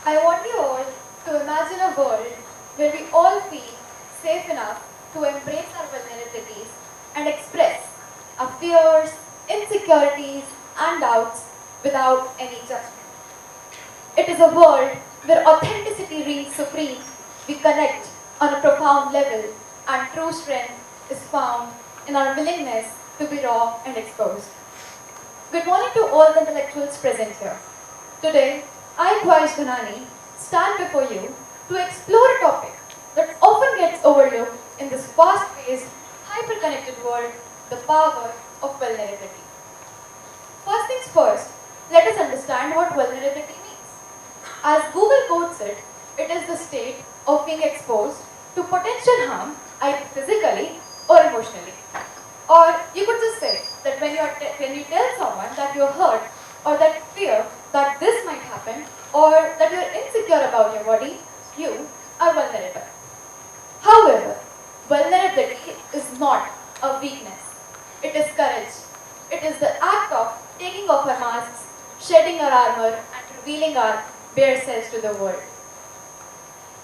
I want you all to imagine a world where we all feel safe enough to embrace our vulnerabilities and express our fears, insecurities, and doubts without any judgment. It is a world where authenticity reigns supreme. We connect on a profound level, and true strength is found in our willingness to be raw and exposed. Good morning to all the intellectuals present here. Today, I, Khwaish Ghanani, stand before you to explore a topic that often gets overlooked in this fast-paced, hyper-connected world, the power of vulnerability. First things first, let us understand what vulnerability means. As Google quotes it, it is the state of being exposed to potential harm, either physically or emotionally. Or you could just say that when you tell someone that you're hurt or that fear that this might happen or that you're insecure about your body, you are vulnerable. However, vulnerability is not a weakness. It is courage. It is the act of taking off our masks, shedding our armor, and revealing our bare selves to the world.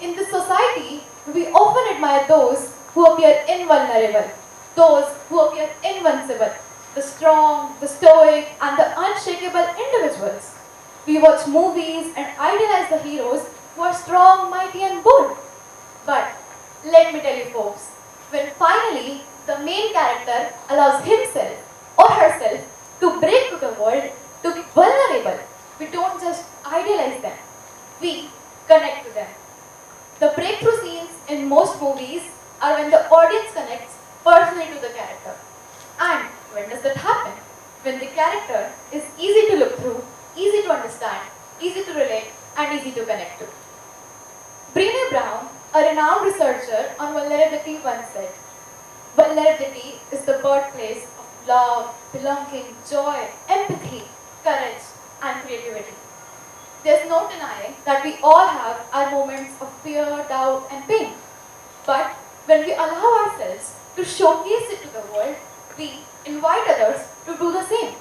In this society, we often admire those who appear invulnerable, those who appear invincible, the strong, the stoic, and the unshakable individuals. We watch movies and idolize the heroes who are strong, mighty, and bold. But let me tell you, folks, when finally the main character allows himself or herself to break to the world, to be vulnerable, we don't just idealize them, we connect to them. The breakthrough scenes in most movies are when the audience connects personally to the character. And when does that happen? When the character is easy to look through, easy to understand, easy to relate, and easy to connect to. Brené Brown, a renowned researcher on vulnerability, once said, "Vulnerability is the birthplace of love, belonging, joy, empathy, courage, and creativity." There's no denying that we all have our moments of fear, doubt, and pain. But when we allow ourselves to showcase it to the world, we invite others to do the same.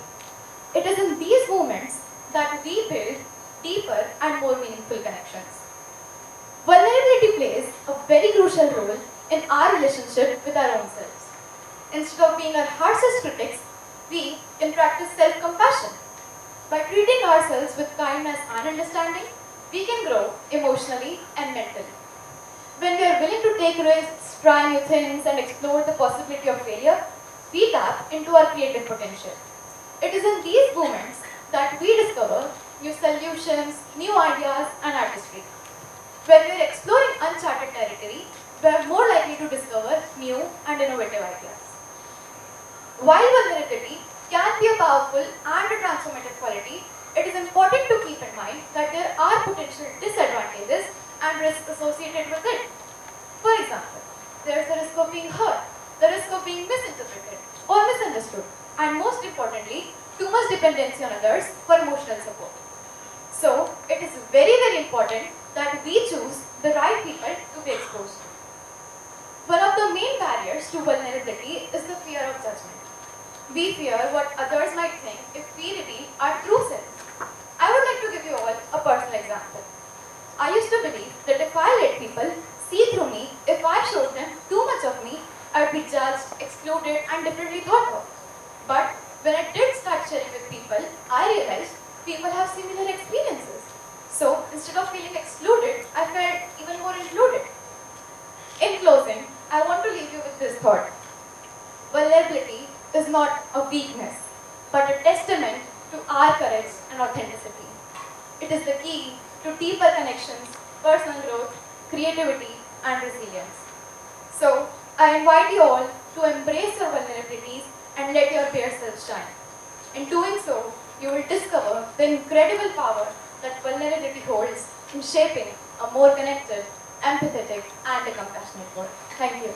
It is in these moments that we build deeper and more meaningful connections. Vulnerability plays a very crucial role in our relationship with our own selves. Instead of being our harshest critics, we can practice self-compassion. By treating ourselves with kindness and understanding, we can grow emotionally and mentally. When we are willing to take risks, try new things, and explore the possibility of failure, we tap into our creative potential. It is in these moments that we discover new solutions, new ideas, and artistry. When we are exploring uncharted territory, we are more likely to discover new and innovative ideas. While vulnerability can be a powerful and a transformative quality, it is important to keep in mind that there are potential disadvantages and risks associated with it. For example, there is the risk of being hurt, the risk of being misinterpreted or misunderstood, and most importantly, too much dependency on others for emotional support. So, it is very important that we choose the right people to be exposed to. One of the main barriers to vulnerability is the fear of judgment. We fear what others might think if we reveal our true selves. I would like to give you all a personal example. I used to believe that if I let people see through me, if I showed them too much of me, I would be judged, excluded, and differently thought of. But when I did start sharing with people, I realized people have similar experiences. So instead of feeling excluded, I felt even more included. In closing, I want to leave you with this thought. Vulnerability is not a weakness, but a testament to our courage and authenticity. It is the key to deeper connections, personal growth, creativity, and resilience. So, I invite you all to embrace your vulnerabilities and let your bare self shine. In doing so, you will discover the incredible power that vulnerability holds in shaping a more connected, empathetic, and a compassionate world. Thank you.